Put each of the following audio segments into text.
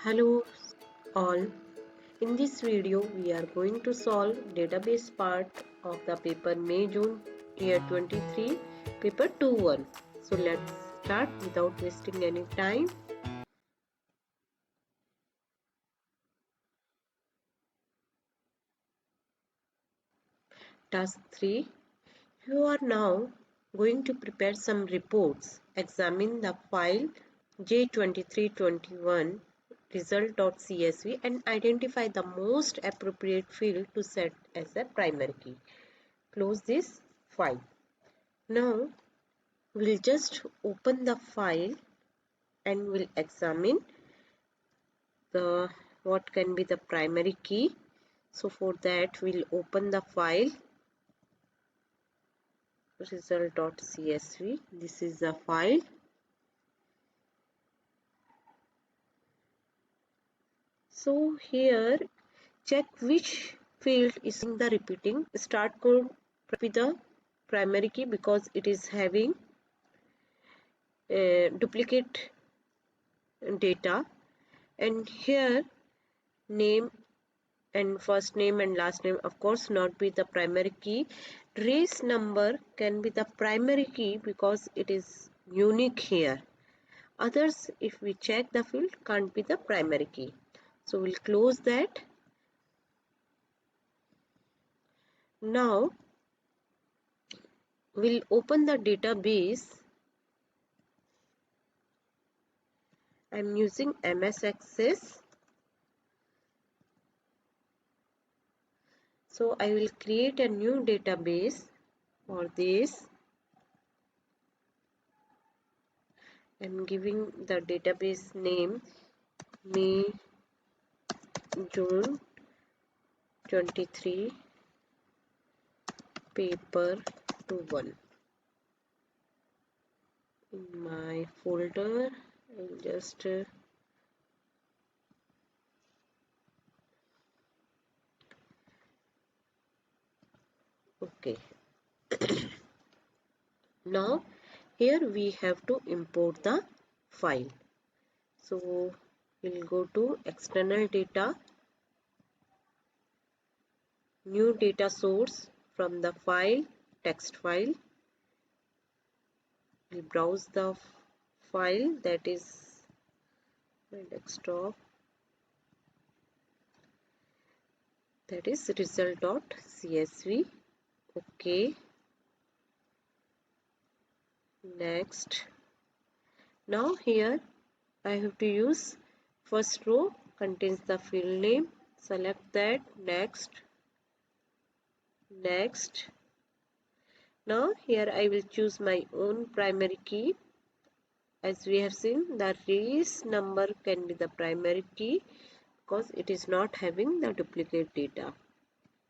Hello all. In this video we are going to solve database part of the paper May June year 23 paper 2-1. So let's start without wasting any time. Task 3. You are now going to prepare some reports. Examine the file J2321 result.csv and identify the most appropriate field to set as a primary key. Close this file. Now we'll just open the file and we'll examine the what can be the primary key. So for that we'll open the file result.csv. This is the file. So here check which field is in the repeating. Start code with the primary key because it is having duplicate data, and here name and first name and last name of course not be the primary key. Race number can be the primary key because it is unique here. Others, if we check the field, can't be the primary key. So we'll close that. Now we'll open the database. I'm using MS Access. So I will create a new database for this. I'm giving the database name May June 23 paper 2-1. In my folder I'll just okay. Now here we have to import the file. So we'll go to external data, new data source from the file, text file. We'll browse the file, that is my desktop, that is result.csv. Okay, next. Now here I have to use first row contains the field name. Select that. Next. Next. Now here I will choose my own primary key. As we have seen, the race number can be the primary key because it is not having the duplicate data.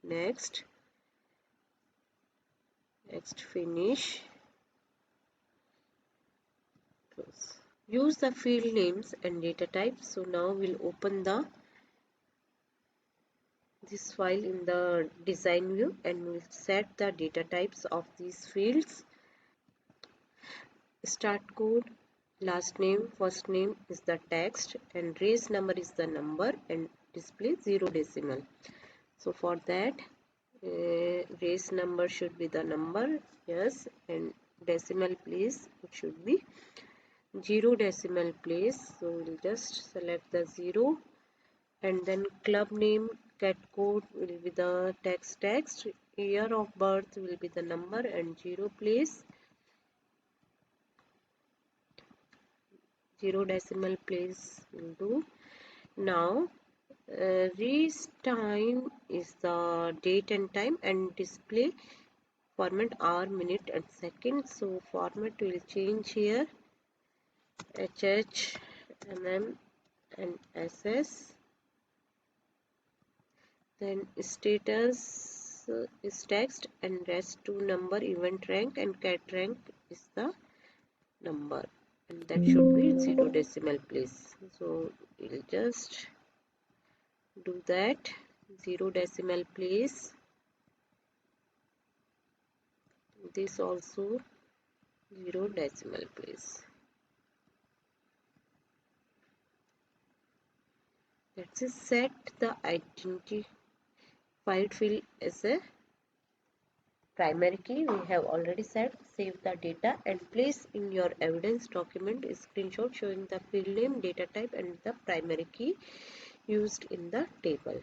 Next. Next, finish. Close. Use the field names and data types. So now we'll open this file in the design view and we'll set the data types of these fields. Start code, last name, first name is the text, and race number is the number, and display 0 decimal. So for that race number should be the number, yes, and decimal place it should be 0 decimal place. So we'll just select the 0, and then club name, cat code will be the text, year of birth will be the number, and 0 place, 0 decimal place will do. Now race time is the date and time, and display format hour, minute and second. So format will change here, HH, MM and SS. Then status is text, and rest to number, event rank and cat rank is the number, and that should be 0 decimal place. So we'll just do that, 0 decimal place, this also 0 decimal place. Let's just set the identified field as a primary key. We have already said. Save the data and place in your evidence document a screenshot showing the field name, data type and the primary key used in the table.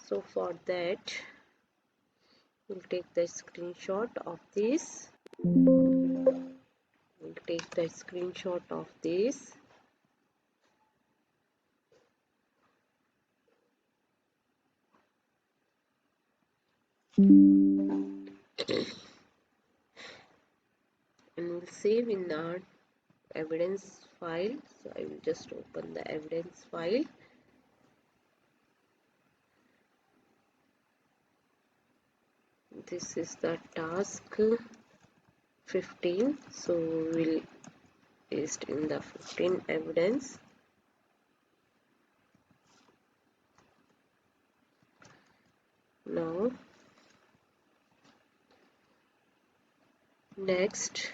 So for that, we'll take the screenshot of this. We'll take the screenshot of this. And we'll save in our evidence file. So I will just open the evidence file. This is the task 15. So we'll paste in the 15 evidence. Now next,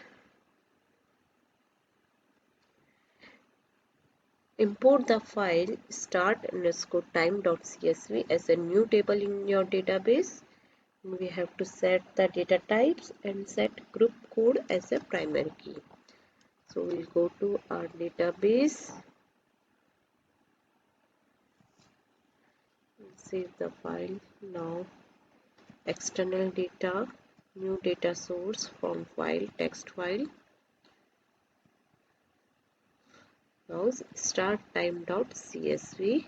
import the file start_time.csv as a new table in your database. We have to set the data types and set group code as a primary key. So we'll go to our database, save the file. Now external data, new data source from file, text file. Now start time.csv.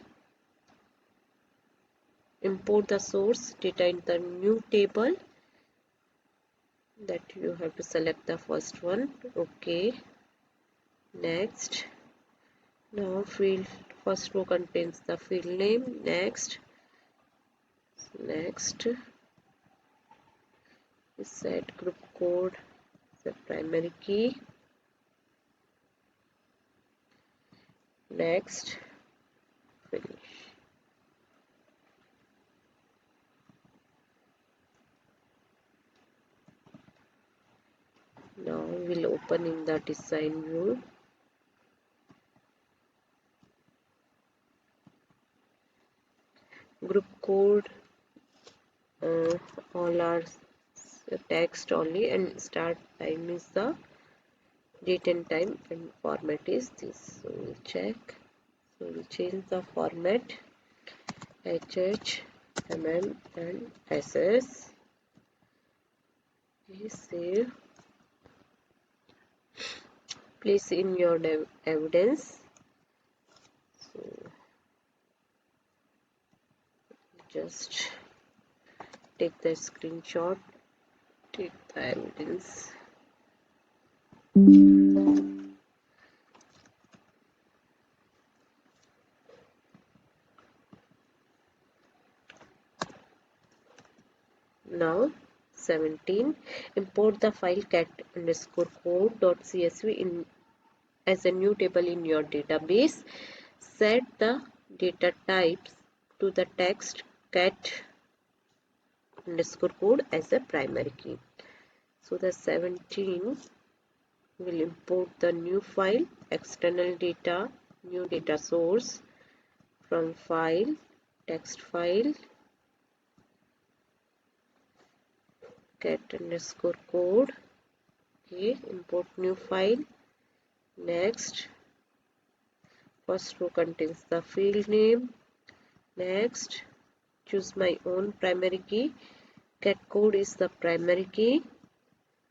Import the source data in the new table. That you have to select the first one. Okay. Next. Now field first row contains the field name. Next. Set group code, the primary key. Next. Finish. Now we'll open in the design view. Group code, all are text only, and start time is the date and time, and format is this. So we'll check. So we'll change the format HH, MM and SS. Okay, save. Place in your evidence. So just take the screenshot, take the evidence. Now 17, import the file cat_code.csv in as a new table in your database. Set the data types to the text cat_code as a primary key. So the 17 will import the new file, external data, new data source from file, text file, cat_code. Okay, import new file. Next, first row contains the field name. Next, choose my own primary key. Cat code is the primary key.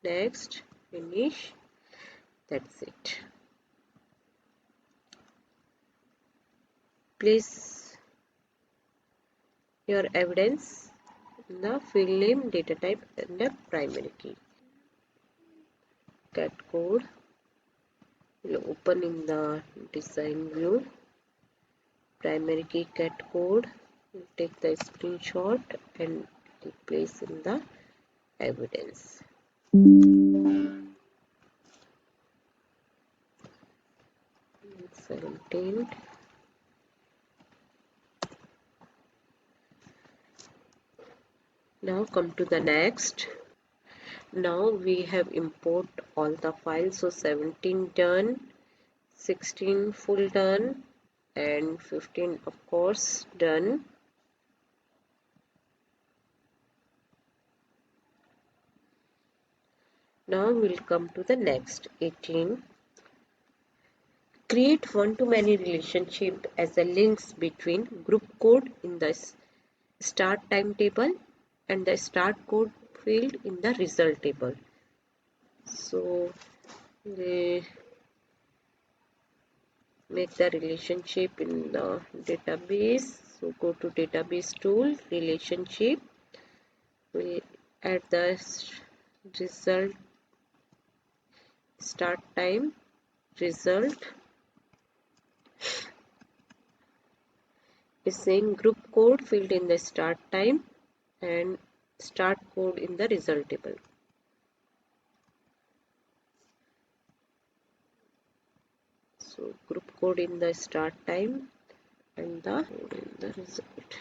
Next, finish. That's it. Place your evidence in the field name, data type and the primary key. Cat code will open in the design view. Primary key cat code. We'll take the screenshot and place in the evidence. 17. Now come to the next. Now we have import all the files. So 17 done, 16 full done, and 15, of course, done. Now we'll come to the next 18. Create one-to-many relationship as a links between group code in the start timetable and the start code field in the result table. So we make the relationship in the database. So go to database tool, relationship. We add the result, start time, result. Is saying group code field in the start time and start code in the result table. So group code in the start time and the code in the result.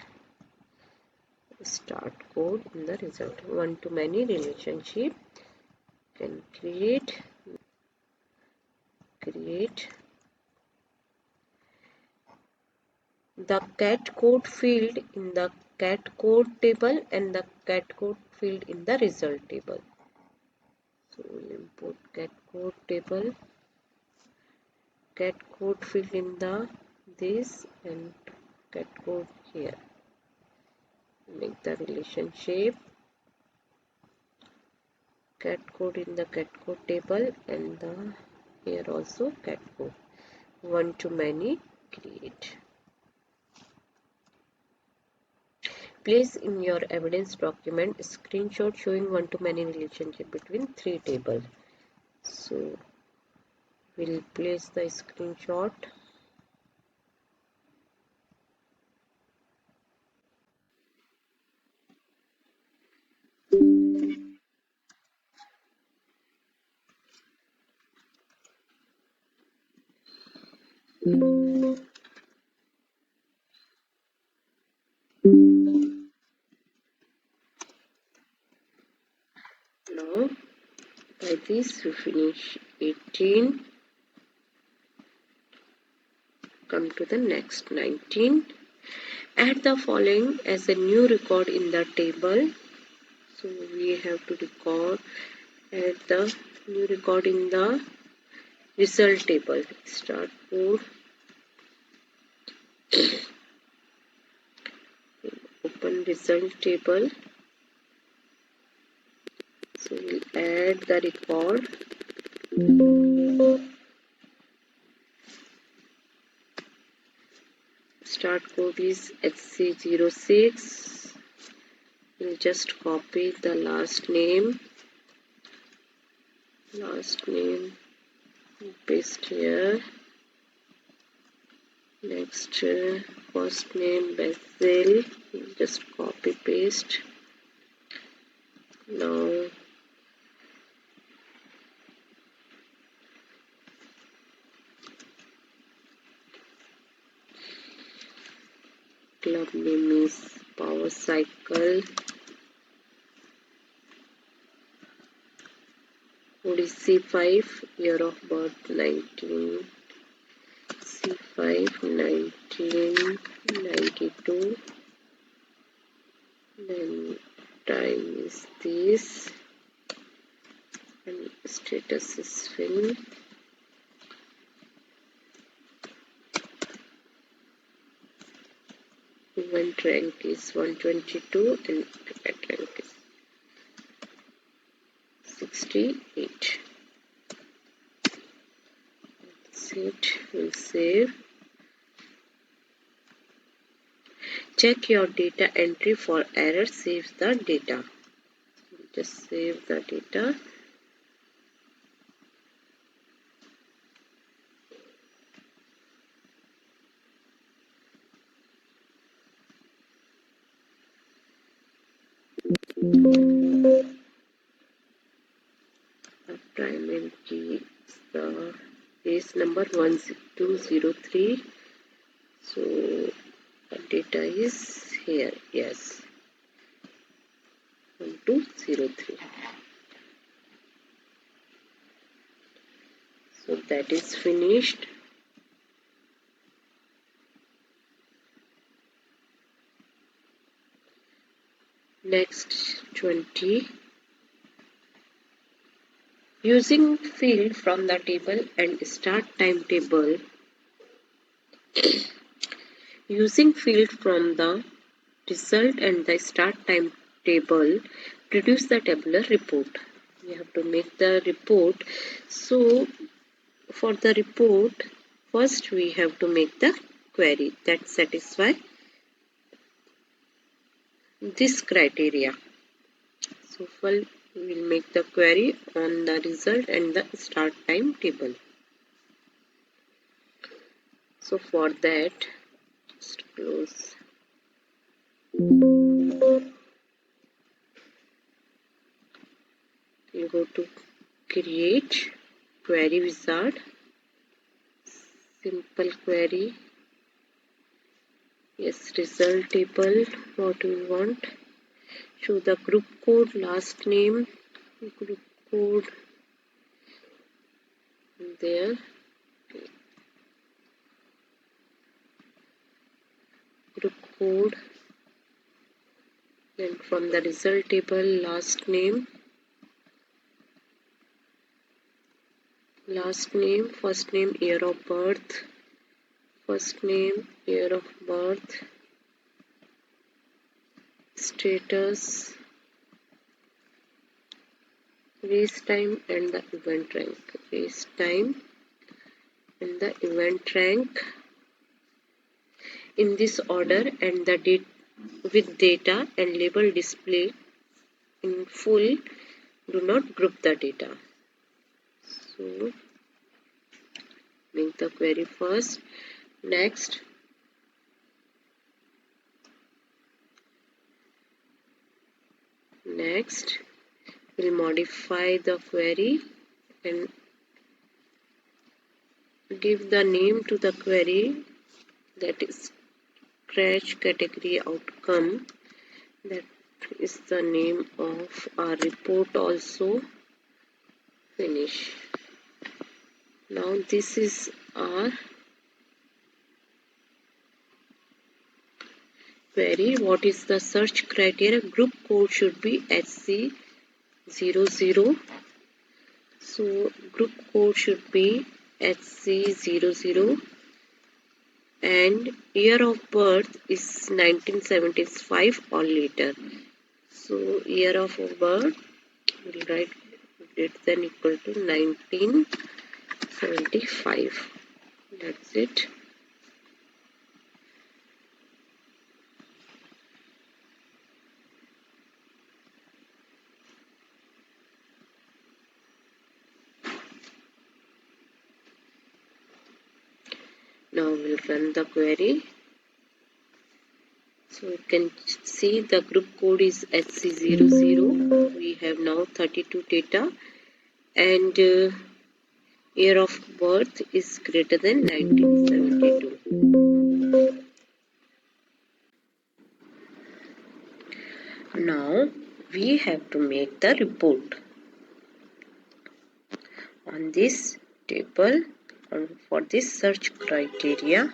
Start code in the result. One-to-many relationship can create the cat code field in the cat code table and the cat code field in the result table. So we'll import cat code table, cat code field in the this and cat code here. Make the relationship cat code in the cat code table and the here also cat code. One-to-many create. Place in your evidence document a screenshot showing one-to-many relationship between three tables. So we'll place the screenshot. Now by this we finish 18. Come to the next 19. Add the following as a new record in the table. So we have to add the new record in the result table. Start code. Open result table. So we'll add the record. Start code is XC06. We'll just copy the last name, paste here. Next first name Basil, just copy paste. Now club name is Power Cycle. Code is C5, year of birth 19. C5 1992. Then time is this. And status is fill. Event rank is 122 and at rank is 68. That's it. We'll save. Check your data entry for error. Save the data. Just save the data. The primary key is the base number 1203. So the data is here. Yes, 1203. So that is finished. Next 20. Using field from the table and start timetable. Using field from the result and the start timetable, produce the tabular report. We have to make the report. So for the report, first we have to make the query that satisfy this criteria. So first we will make the query on the result and the start timetable. So for that, just close. You go to create query wizard, simple query. Yes, result table, what we want. Show the group code, last name, group code there. Group code. Then from the result table, last name, first name, year of birth, first name, year of birth, status, race time and the event rank. Race time and the event rank in this order and the date with data and label display in full. Do not group the data. So make the query first. Next we'll modify the query and give the name to the query, that is scratch category outcome. That is the name of our report also. Finish. Now this is our query. What is the search criteria? Group code should be HC00. So group code should be HC00 and year of birth is 1975 or later. So year of birth, we'll write greater than equal to 1975. That's it. Now we'll run the query. So you can see the group code is HC00. We have now 32 data and year of birth is greater than 1972. Now we have to make the report on this table for this search criteria.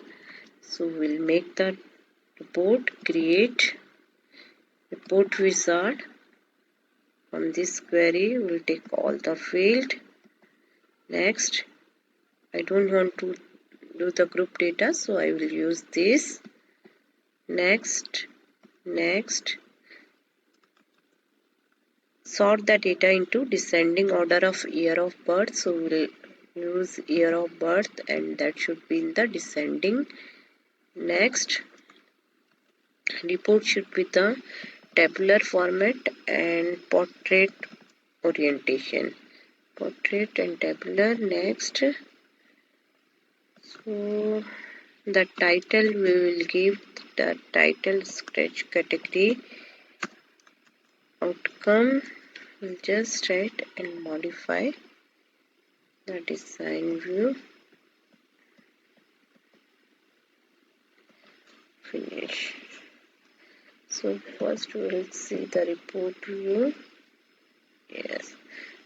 So we'll make the report, create report wizard. From this query we'll take all the field. Next, I don't want to do the group data, so I will use this. Next, sort the data into descending order of year of birth, so we'll use year of birth and that should be in the descending. Next, report should be the tabular format and portrait orientation. Portrait and tabular. Next, so the title, we will give the title scratch category outcome. We'll just write and modify the design view. Finish. So first we will see the report view. Yes,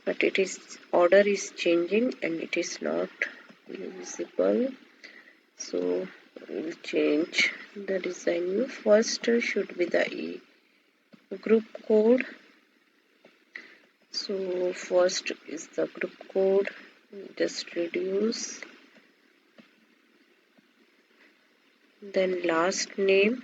but it is order is changing and it is not visible. So we will change the design view. First should be the group code. So first is the group code, just reduce, then last name,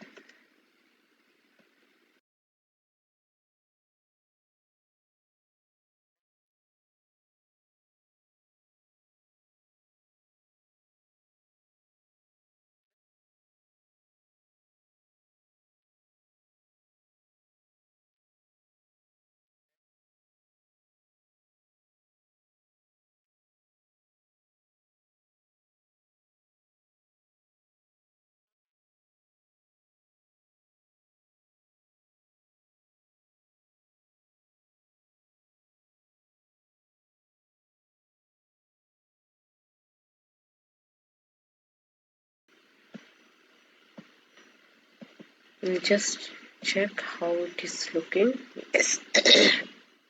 and just check how it is looking. Yes,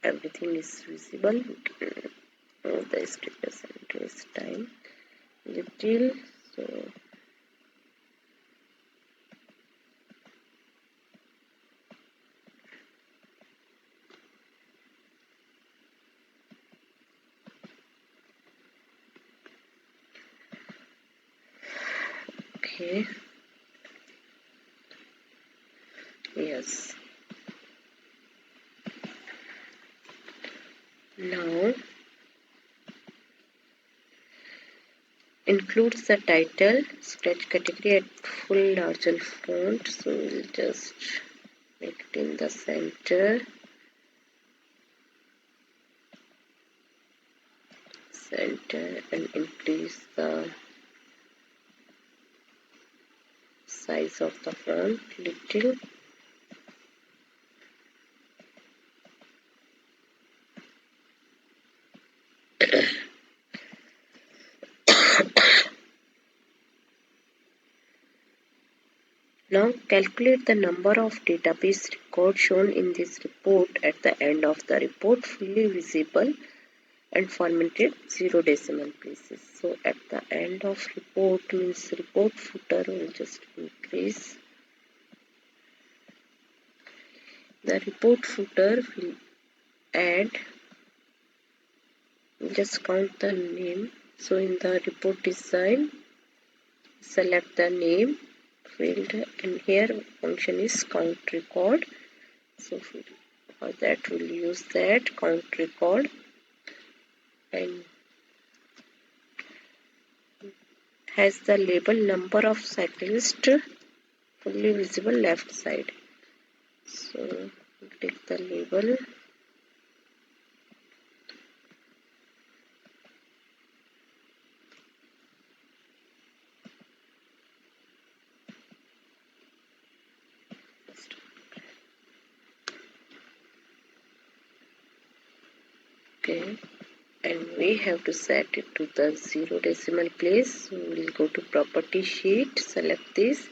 everything is visible. The status and race time little. So okay, yes. Now includes the title, stretch category at full larger font. So we'll just make it in the center, and increase the size of the font little. Now calculate the number of database records shown in this report at the end of the report, fully visible and formatted 0 decimal places. So at the end of report means report footer will just increase. The report footer will add, just count the name. So in the report design, select the name field, and here function is count record. So for that we'll use that count record, and has the label number of cyclists fully visible left side. So take the label, okay, and we have to set it to the 0 decimal place. So we'll go to property sheet, select this,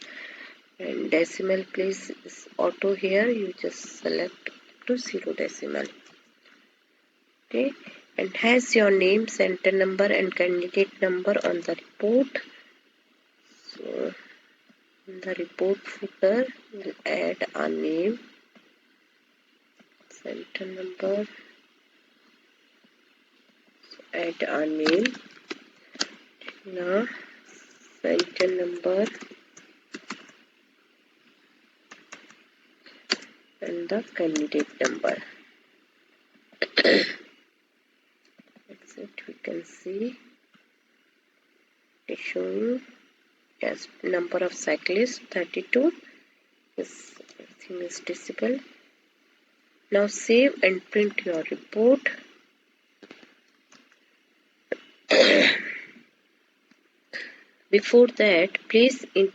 and decimal place is auto. Here you just select to 0 decimal. Okay, and has your name, center number and candidate number on the report. So in the report footer we'll add a name, center number, add a name. Now center number and the candidate number. That's it. We can see it showing as number of cyclists 32. Yes, everything is visible. Now save and print your report. Before that, place in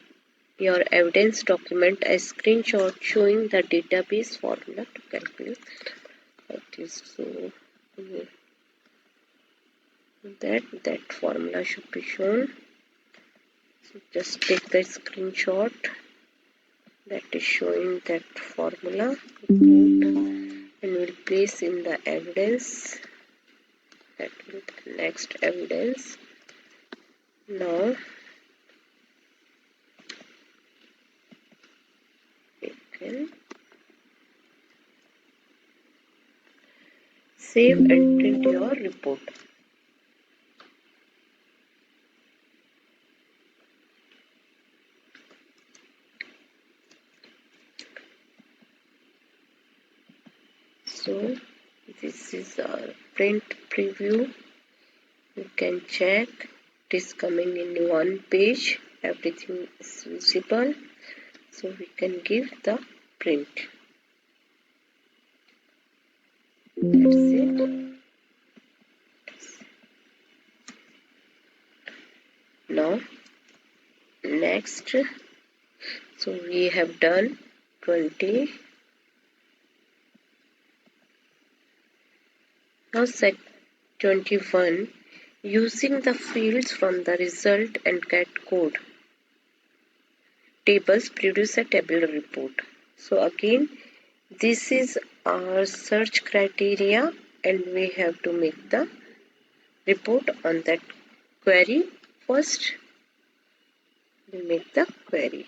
your evidence document a screenshot showing the database formula to calculate this. So that formula should be shown. So just take the screenshot that is showing that formula and we'll place in the evidence. That will be the next evidence. Now we can save and print your report. So this is our print preview. You can check it is coming in one page. Everything is visible. So we can give the print. That's it. Now next, so we have done 20. Now set 21. Using the fields from the result and get code tables produce a tabular report. So again, this is our search criteria and we have to make the report on that query. First, we make the query.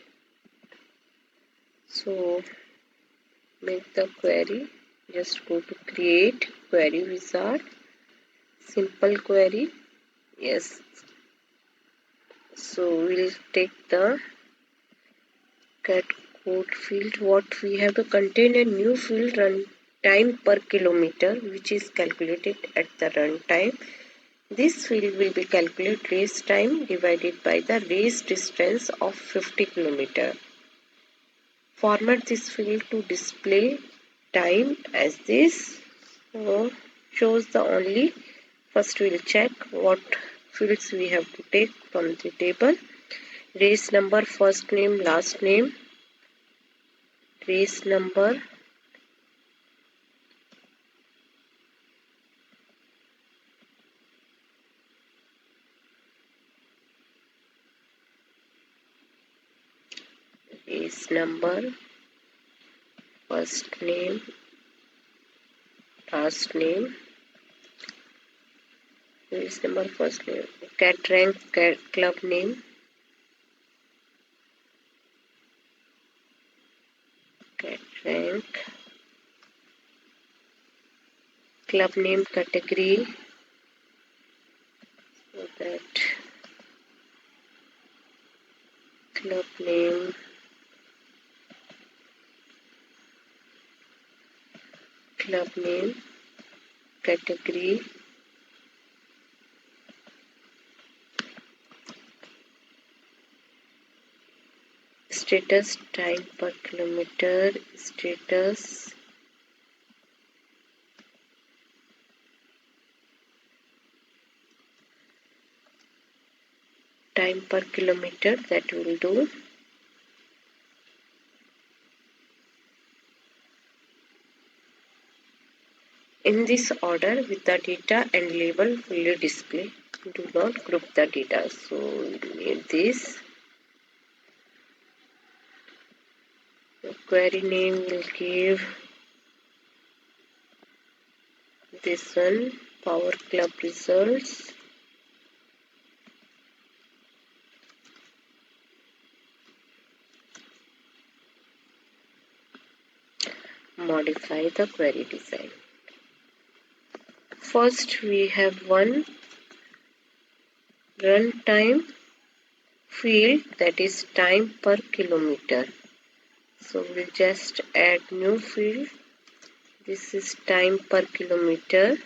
So make the query. Just go to create query wizard. Simple query. Yes. So we'll take the get code field. What we have to contain a new field run time per kilometer, which is calculated at the run time. This field will be calculated race time divided by the race distance of 50 km. Format this field to display time as this. So shows the only. First we will check what fields we have to take from the table. Race number, first name, last name. Race number. Race number, first name, last name. Race number, first name. Cat rank, club name. Cat rank. Club name, category. So that club name, category, status, time per kilometer, status, time per kilometer, that will do. In this order with the data and label will display. Do not group the data. So we need this. The query name will give this one, Power Club results. Modify the query design. First we have one runtime field, that is time per kilometer. So we'll just add new field. This is time per kilometer,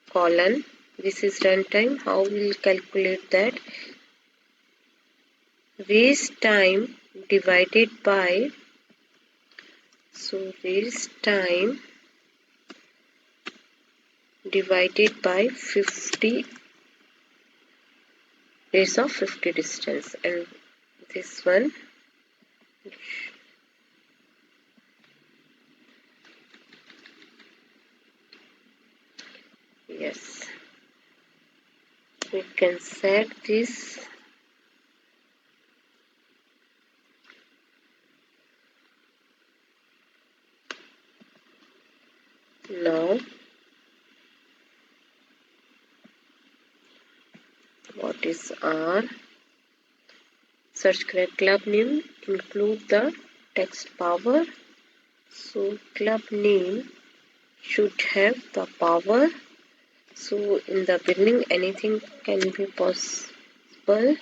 colon. This is runtime. How we'll calculate that? Race time divided by, so race time divided by 50, race of 50 distance, and this one yes, we can set this. Now what is our search club name? Include the text power. So club name should have the power. So in the beginning anything can be possible,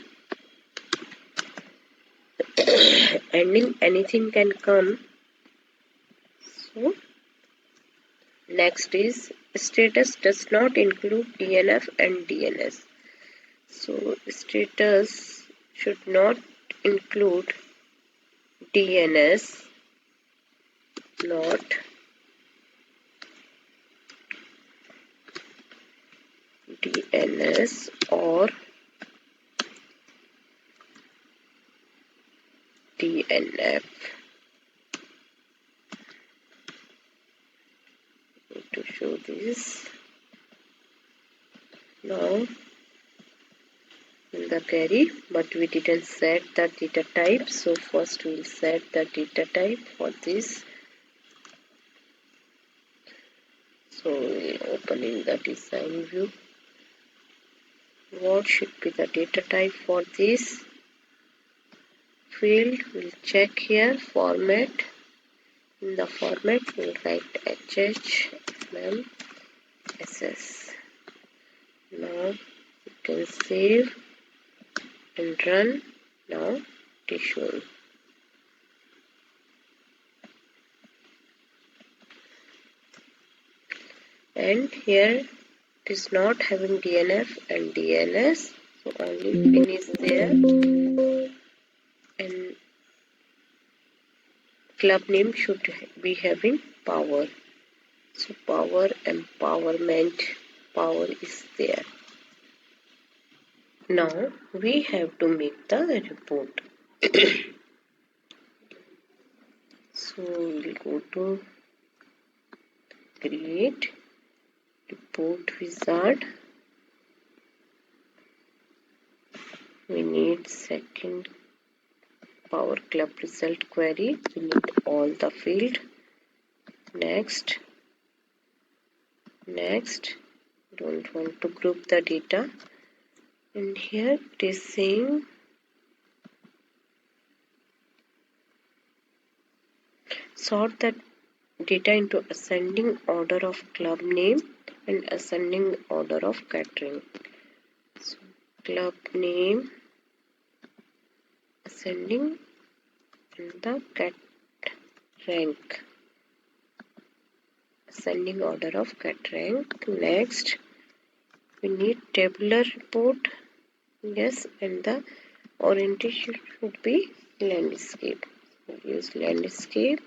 ending anything can come. So next is status does not include DNF and DNS. So status should not include DNS, not DNS or DNF. Need to show this now in the query, but we didn't set the data type. So first we'll set the data type for this. So we'll open in the design view. What should be the data type for this field? We'll check here format. In the format we'll write HHMSS. Now you can save and run. Now it is showing. And here it is not having DNF and DNS, so only pin is there, and club name should be having power. So power, empowerment, power is there. Now we have to make the report. So we'll go to create report wizard. We need second power club result query. We need all the field. Next, don't want to group the data, and here it is saying sort the data into ascending order of club name and ascending order of catering. So club name ascending and the cat rank ascending order of cat rank. Next we need tabular report, yes, and the orientation should be landscape. We'll use landscape.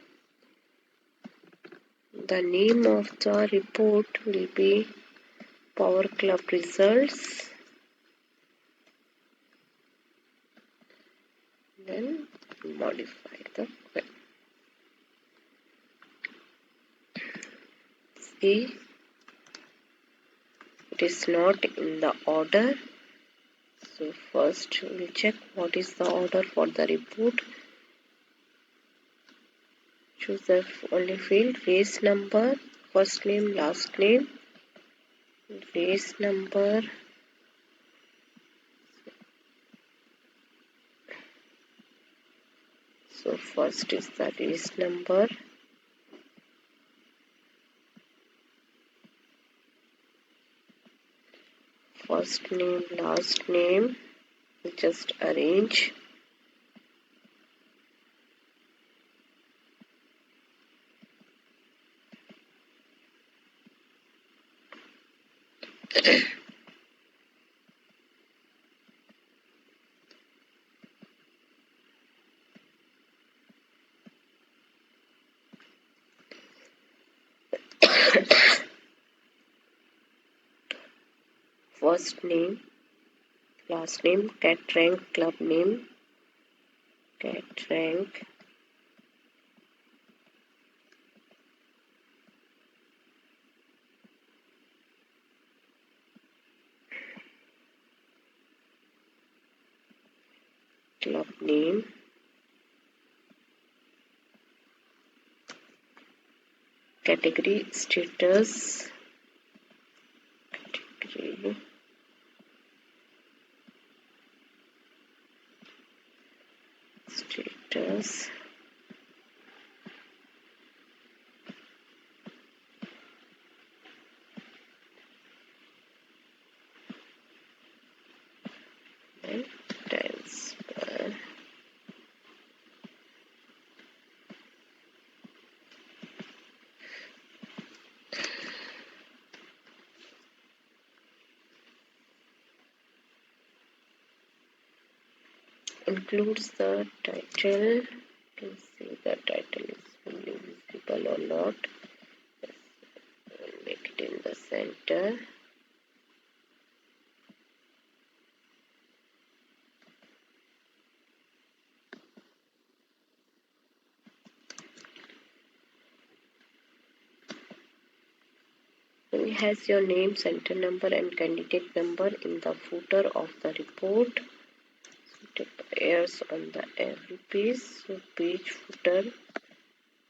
The name of the report will be Power Club Results. Then modify the query. See, it is not in the order. So first we'll check what is the order for the report. Choose the only field, race number, first name, last name, race number, so first is the race number, first name, last name, just arrange. First name, last name, cat rank, club name, cat rank, club name, category, status, category, status, and transfer. Includes the title. You can see the title is fully visible or not. We'll make it in the center. It has your name, center number and candidate number in the footer of the report. So it appears on the every page. So page footer,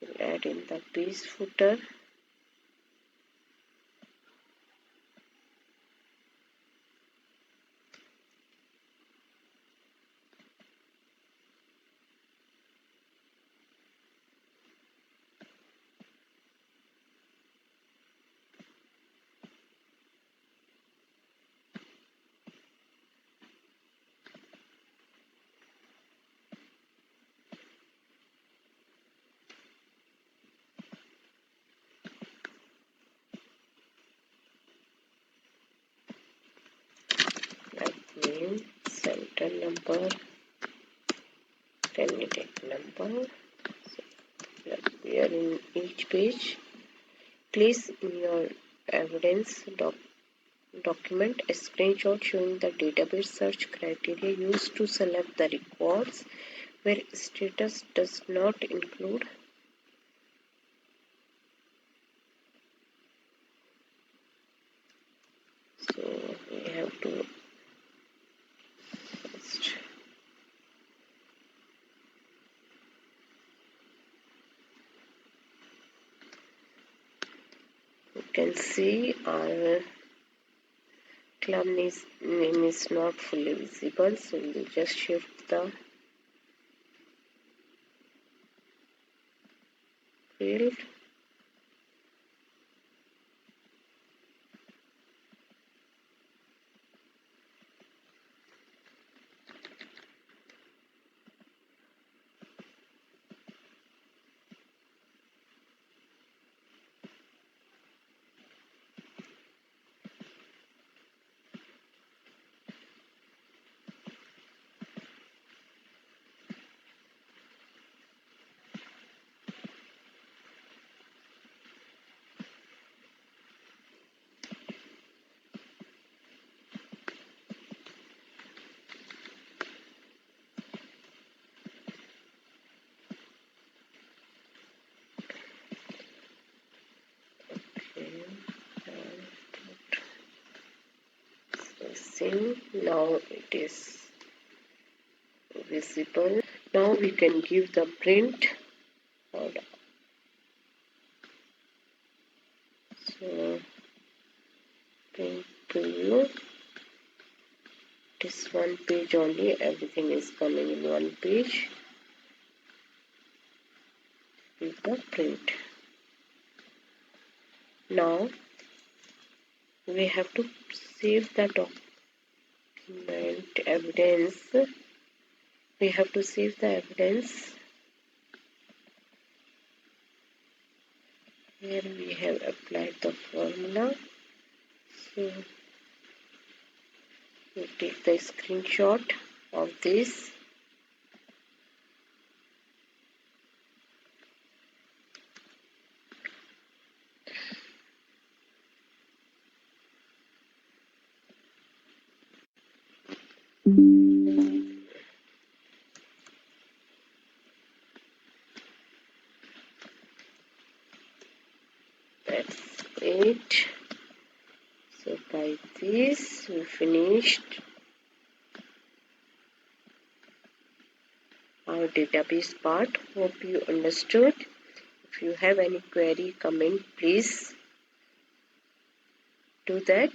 we'll add in the page footer. Like name, center number, candidate number. So will appear in each page. Place in your evidence document a screenshot showing the database search criteria used to select the records where status does not include. So we have to first you can see our club name is not fully visible, so we'll just shift the field. Now it is visible. Now we can give the print order. So print preview. This one page only, everything is coming in one page. Give the print. Now we have to save the document evidence. We have to save the evidence. Here we have applied the formula. So we take the screenshot of this. That's it. So by this we finished our database part. Hope you understood. If you have any query, comment, please do that.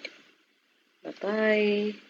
Bye bye.